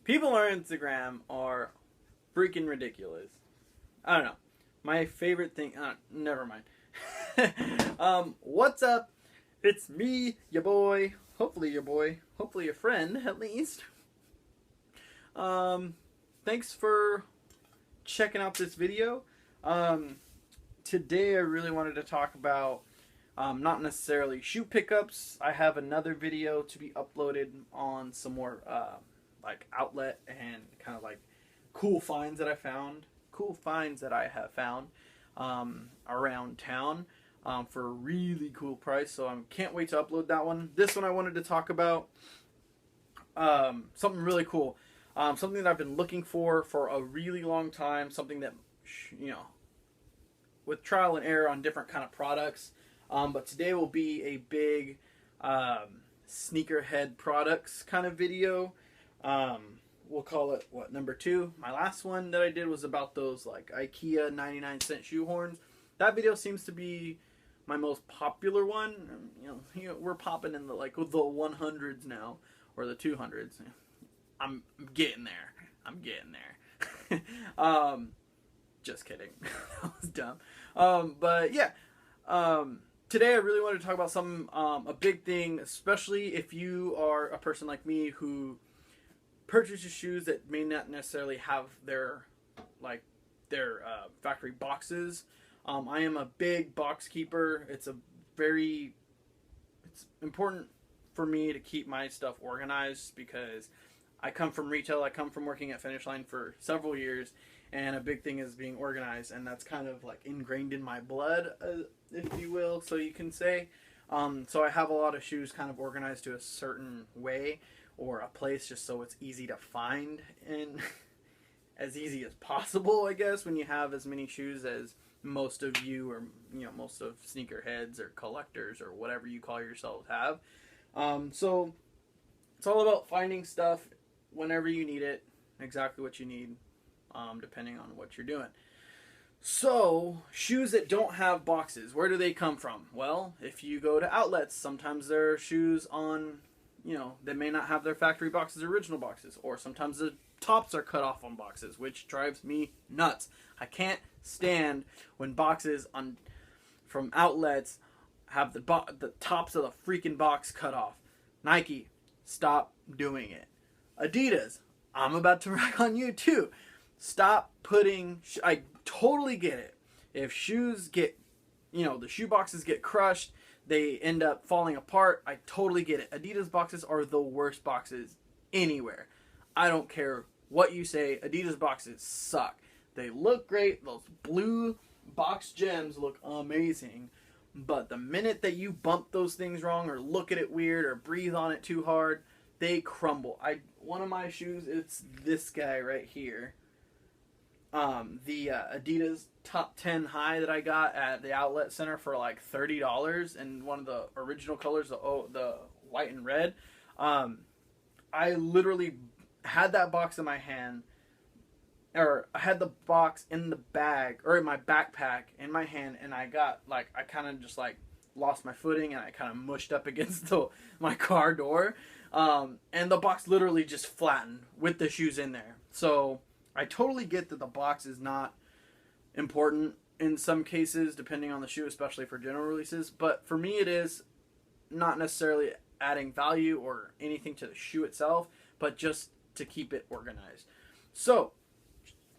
People on Instagram are freaking ridiculous. I don't know. My favorite thing. Never mind. What's up? It's me, your boy. Hopefully your boy. Hopefully your friend, at least. Thanks for checking out this video. Today I really wanted to talk about not necessarily shoe pickups. I have another video to be uploaded on some more like outlet and kind of like cool finds that I found. Cool finds that I have found around town for a really cool price. So I can't wait to upload that one. This one I wanted to talk about something really cool. Something that I've been looking for a really long time. Something that, you know, with trial and error on different kind of products. But today will be a big Sneakerhead Products kind of video. We'll call it, what, number 2. My last one that I did was about those like IKEA 99-cent shoe horns. That video seems to be my most popular one. You know, we're popping in the like the 100s now, or the 200s. I'm getting there. I'm getting there. Just kidding. That was dumb. But yeah. Today I really wanted to talk about a big thing, especially if you are a person like me who purchases shoes that may not necessarily have their factory boxes. I am a big box keeper. It's important for me to keep my stuff organized because I come from retail. I come from working at Finish Line for several years, and a big thing is being organized, and that's kind of like ingrained in my blood, if you will, so you can say. So I have a lot of shoes kind of organized to a certain way or a place just so it's easy to find and as easy as possible, I guess, when you have as many shoes as most of you or, you know, most of sneakerheads or collectors or whatever you call yourselves have. So it's all about finding stuff whenever you need it, exactly what you need, depending on what you're doing. So, shoes that don't have boxes, where do they come from? Well, if you go to outlets, sometimes there are shoes on, you know, they may not have their factory boxes, original boxes, or sometimes the tops are cut off on boxes, which drives me nuts. I can't stand when boxes from outlets have the tops of the freaking box cut off. Nike, stop doing it. Adidas, I'm about to rag on you too. Stop putting, I totally get it. If shoes get, you know, the shoe boxes get crushed, they end up falling apart. I totally get it. Adidas boxes are the worst boxes anywhere. I don't care what you say. Adidas boxes suck. They look great. Those blue box gems look amazing. But the minute that you bump those things wrong or look at it weird or breathe on it too hard, they crumble. One of my shoes, it's this guy right here. The Adidas Top 10 High that I got at the outlet center for like $30, and one of the original colors, the white and red. I literally had that box in my hand, or I had the box in the bag, or in my backpack in my hand, and I kind of just like lost my footing, and I kind of mushed up against my car door, and the box literally just flattened with the shoes in there. So I totally get that the box is not important in some cases, depending on the shoe, especially for general releases. But for me, it is not necessarily adding value or anything to the shoe itself, but just to keep it organized. So,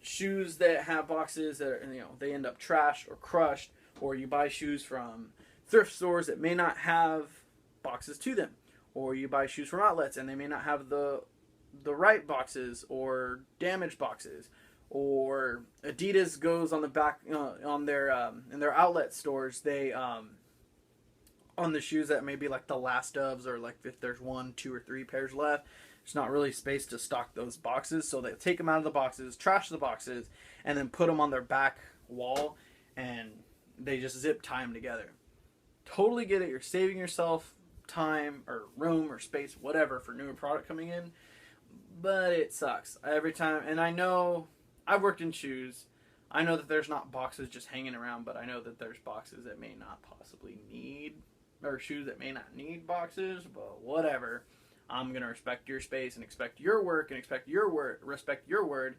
shoes that have boxes that are, you know, they end up trashed or crushed, or you buy shoes from thrift stores that may not have boxes to them, or you buy shoes from outlets and they may not have the right boxes or damaged boxes, or Adidas goes on the back on their in their outlet stores, they on the shoes that may be like the last ofs, or like if there's 1, 2, or 3 pairs left, there's not really space to stock those boxes, so they take them out of the boxes, trash the boxes, and then put them on their back wall, and they just zip tie them together. Totally get it. You're saving yourself time or room or space, whatever, for newer product coming in. But it sucks every time. And I know, I've worked in shoes. I know that there's not boxes just hanging around, but I know that there's boxes that may not possibly need, or shoes that may not need boxes, but whatever. I'm gonna respect your space and expect your work and expect your word, respect your word.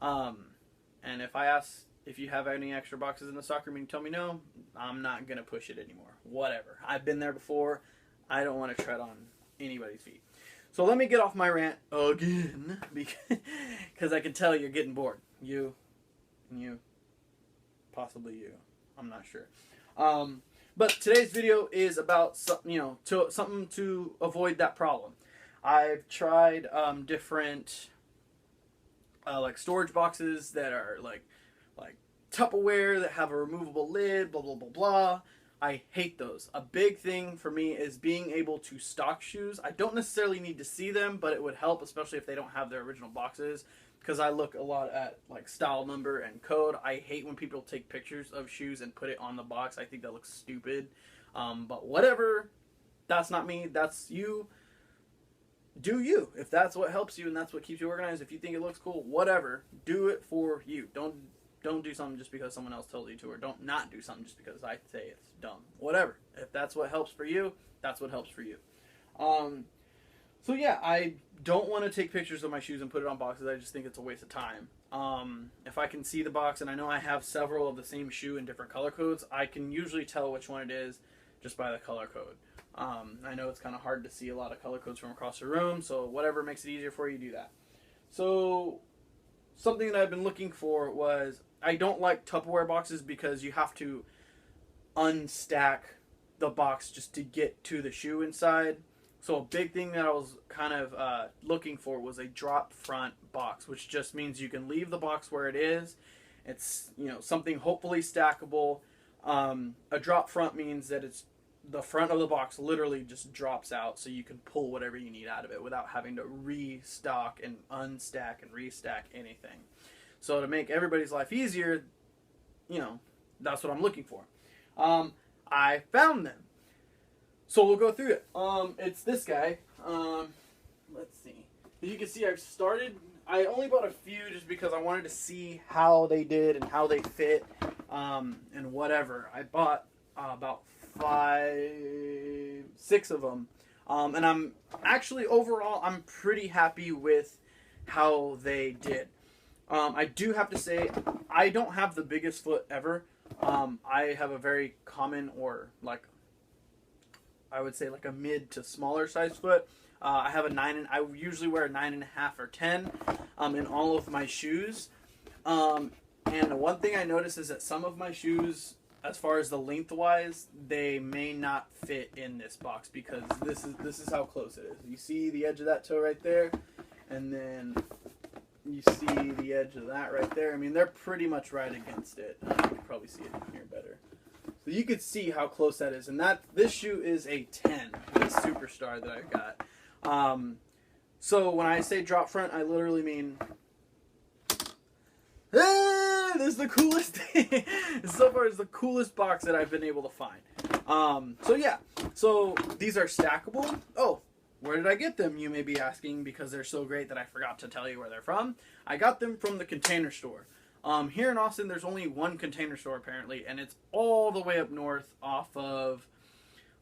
And if I ask if you have any extra boxes in the stock room and you tell me no, I'm not gonna push it anymore. Whatever. I've been there before. I don't want to tread on anybody's feet. So let me get off my rant again, because I can tell you're getting bored. You, possibly you. I'm not sure. But today's video is about something to avoid that problem. I've tried different like storage boxes that are like Tupperware that have a removable lid, blah blah blah blah. I hate those. A big thing for me is being able to stock shoes. I don't necessarily need to see them, but it would help, especially if they don't have their original boxes, because I look a lot at like style number and code. I hate when people take pictures of shoes and put it on the box. I think that looks stupid. But whatever, that's not me, that's you. Do you. If that's what helps you and that's what keeps you organized, if you think it looks cool, whatever, do it for you. Don't do something just because someone else told you to, or don't not do something just because I say it's dumb. Whatever. If that's what helps for you, that's what helps for you. So yeah, I don't want to take pictures of my shoes and put it on boxes. I just think it's a waste of time. If I can see the box and I know I have several of the same shoe in different color codes, I can usually tell which one it is just by the color code. I know it's kind of hard to see a lot of color codes from across the room, so whatever makes it easier for you, do that. So something that I've been looking for was, I don't like Tupperware boxes because you have to unstack the box just to get to the shoe inside. So a big thing that I was kind of looking for was a drop front box, which just means you can leave the box where it is. It's, something hopefully stackable. A drop front means that it's the front of the box literally just drops out, so you can pull whatever you need out of it without having to restock and unstack and restack anything. So to make everybody's life easier, that's what I'm looking for. I found them. So we'll go through it. It's this guy. Let's see. As you can see, I only bought a few just because I wanted to see how they did and how they fit, and whatever. I bought about 6 of them. And I'm actually, overall, I'm pretty happy with how they did. I do have to say, I don't have the biggest foot ever. I have a very common, or I would say a mid to smaller size foot. I have I usually wear a 9.5 or 10 in all of my shoes. And one thing I noticed is that some of my shoes, as far as the lengthwise, they may not fit in this box, because this is how close it is. You see the edge of that toe right there, and then you see the edge of that right there. I mean, they're pretty much right against it. You can probably see it in here better. So you could see how close that is. And this shoe is a 10, this Superstar that I've got. So when I say drop front, I literally mean, this is the coolest thing. So far, it's the coolest box that I've been able to find. So yeah, so these are stackable. Oh, where did I get them, you may be asking, because they're so great that I forgot to tell you where they're from. I got them from the Container Store. Here in Austin, there's only one Container Store apparently, and it's all the way up north off of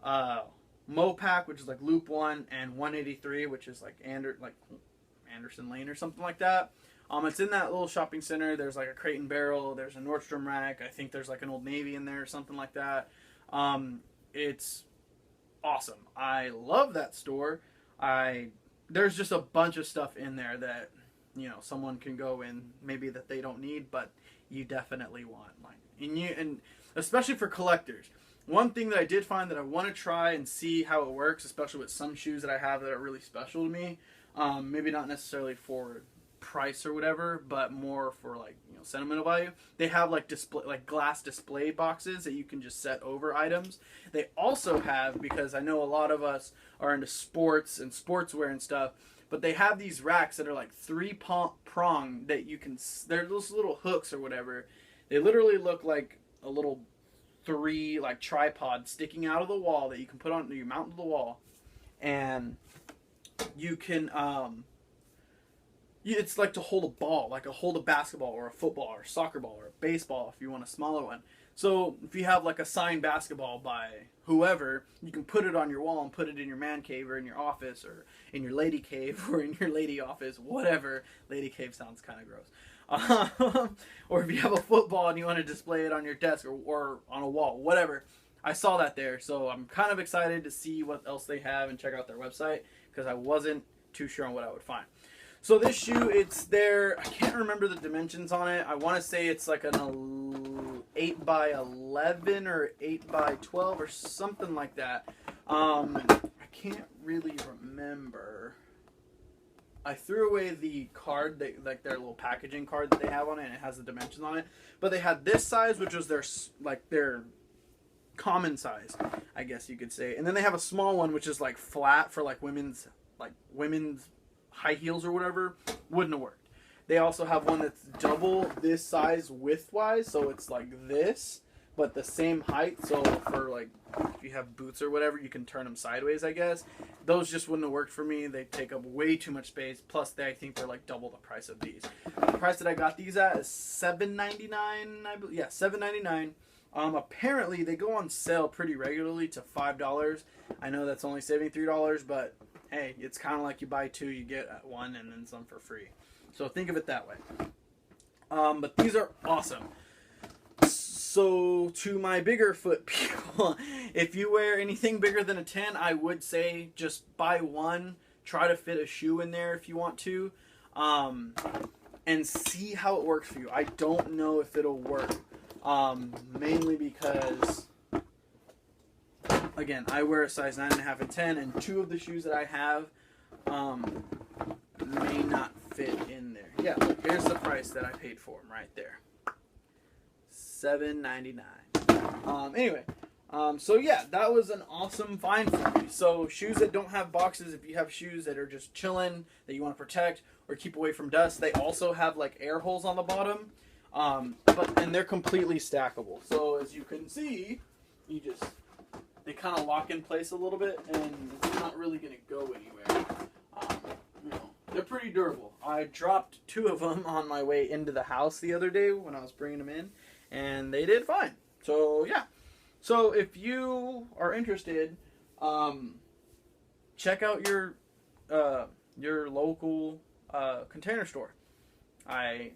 Mopac, which is like Loop 1, and 183, which is like Anderson Lane or something like that. It's in that little shopping center. There's like a Crate and Barrel. There's a Nordstrom Rack. I think there's like an Old Navy in there or something like that. It's awesome. I love that store. There's just a bunch of stuff in there that, someone can go in, maybe that they don't need, but you definitely want. And especially for collectors. One thing that I did find that I want to try and see how it works, especially with some shoes that I have that are really special to me, maybe not necessarily for price or whatever, but more for sentimental value. They have glass display boxes that you can just set over items. They also have, because I know a lot of us are into sports and sportswear and stuff, but they have these racks that are like 3-prong that you can, they're those little hooks or whatever. They literally look like a little 3 tripod sticking out of the wall that you can put on, you mount to the wall, and you can it's like to hold a ball, hold a basketball or a football or a soccer ball or a baseball if you want a smaller one. So if you have like a signed basketball by whoever, you can put it on your wall and put it in your man cave or in your office or in your lady cave or in your lady office, whatever. Lady cave sounds kind of gross. Or if you have a football and you want to display it on your desk or on a wall, whatever. I saw that there, so I'm kind of excited to see what else they have and check out their website because I wasn't too sure on what I would find. So this shoe, it's there. I can't remember the dimensions on it. I want to say it's like an 8 by 11 or 8 by 12 or something like that. I can't really remember. I threw away the card, like their little packaging card that they have on it, and it has the dimensions on it. But they had this size, which was their common size, I guess you could say. And then they have a small one, which is like flat for like women's high heels or whatever. Wouldn't have worked. They also have one that's double this size width-wise, so it's like this, but the same height. So for like if you have boots or whatever, you can turn them sideways, I guess. Those just wouldn't have worked for me. They take up way too much space. Plus, I think they're like double the price of these. The price that I got these at is $7.99. I believe. Yeah, $7.99. Apparently, they go on sale pretty regularly to $5. I know that's only saving $3, but hey, it's kind of like you buy two, you get one, and then some for free. So think of it that way. But these are awesome. So to my bigger foot people, if you wear anything bigger than a 10, I would say just buy one. Try to fit a shoe in there if you want to. And see how it works for you. I don't know if it'll work. Mainly because, again, I wear a size 9.5 and 10, and two of the shoes that I have may not fit in there. Yeah, look, here's the price that I paid for them right there. $7.99. Anyway, so yeah, that was an awesome find for me. So shoes that don't have boxes, if you have shoes that are just chilling, that you want to protect or keep away from dust, they also have like air holes on the bottom. And they're completely stackable. So as you can see, they kind of lock in place a little bit, and it's not really going to go anywhere. They're pretty durable. I dropped two of them on my way into the house the other day when I was bringing them in, and they did fine. So yeah. So if you are interested, check out your local Container Store. I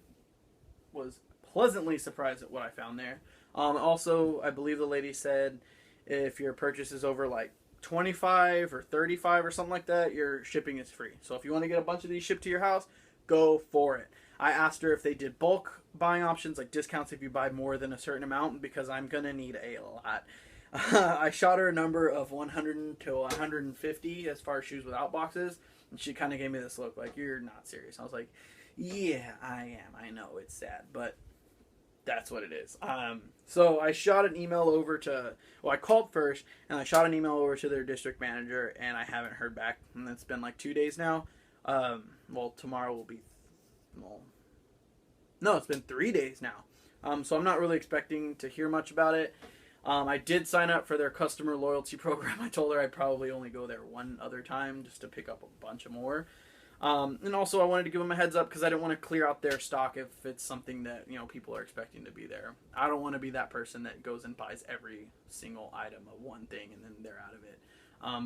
was pleasantly surprised at what I found there. Also, I believe the lady said if your purchase is over like 25 or 35 or something like that, your shipping is free. So if you want to get a bunch of these shipped to your house, go for it. I asked her if they did bulk buying options, like discounts if you buy more than a certain amount, because I'm going to need a lot. I shot her a number of 100 to 150 as far as shoes without boxes, and she kind of gave me this look like, you're not serious. I was like, yeah, I am. I know it's sad, but that's what it is. So I shot an email over to, well, I called first, and I shot an email over to their district manager, and I haven't heard back. And it's been like 2 days now. Well, tomorrow will be, no, it's been 3 days now. So I'm not really expecting to hear much about it. I did sign up for their customer loyalty program. I told her I'd probably only go there one other time just to pick up a bunch of more. And also I wanted to give them a heads up because I didn't want to clear out their stock if it's something that, people are expecting to be there. I don't want to be that person that goes and buys every single item of one thing and then they're out of it.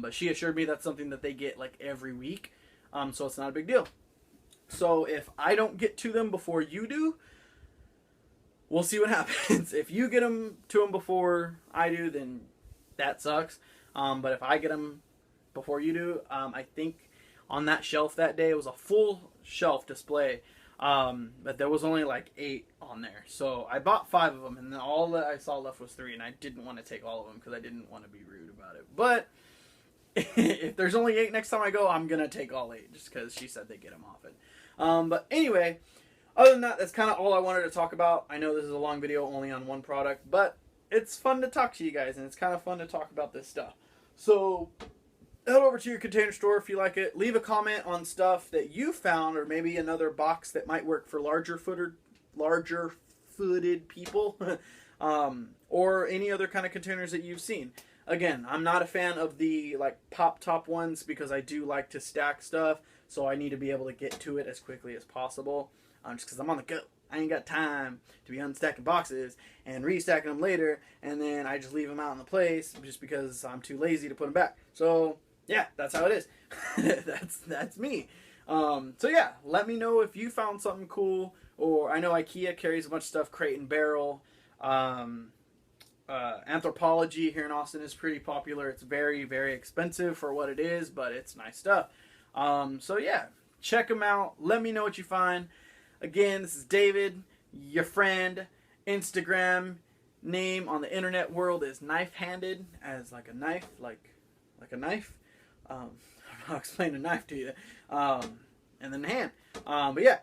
But she assured me that's something that they get like every week. So it's not a big deal. So if I don't get to them before you do, we'll see what happens. If you get them to them before I do, then that sucks. But if I get them before you do, I think on that shelf that day, it was a full shelf display. But there was only like 8 on there. So I bought 5 of them, and then all that I saw left was 3, and I didn't want to take all of them because I didn't want to be rude about it. But if there's only 8 next time I go, I'm going to take all 8 just because she said they get them often. But anyway, other than that, that's kind of all I wanted to talk about. I know this is a long video only on one product, but it's fun to talk to you guys, and it's kind of fun to talk about this stuff. So head over to your Container Store if you like it. Leave a comment on stuff that you found, or maybe another box that might work for larger footed people, or any other kind of containers that you've seen. Again, I'm not a fan of the pop top ones because I do like to stack stuff, so I need to be able to get to it as quickly as possible. Just because I'm on the go. I ain't got time to be unstacking boxes and restacking them later, and then I just leave them out in the place just because I'm too lazy to put them back. So yeah, that's how it is. that's me. So yeah, let me know if you found something cool. Or I know IKEA carries a bunch of stuff, Crate and Barrel. Anthropology here in Austin is pretty popular. It's very, very expensive for what it is, but it's nice stuff. So yeah, check them out. Let me know what you find. Again, this is David, your friend. Instagram name on the internet world is Knife Handed, as like a knife, like a knife. I'll explain a knife to you. And then hand. But yeah,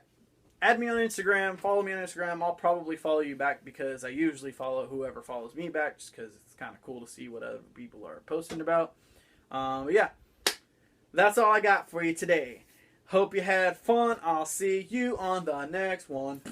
add me on Instagram, follow me on Instagram. I'll probably follow you back because I usually follow whoever follows me back just because it's kind of cool to see what other people are posting about. But yeah, that's all I got for you today. Hope you had fun. I'll see you on the next one.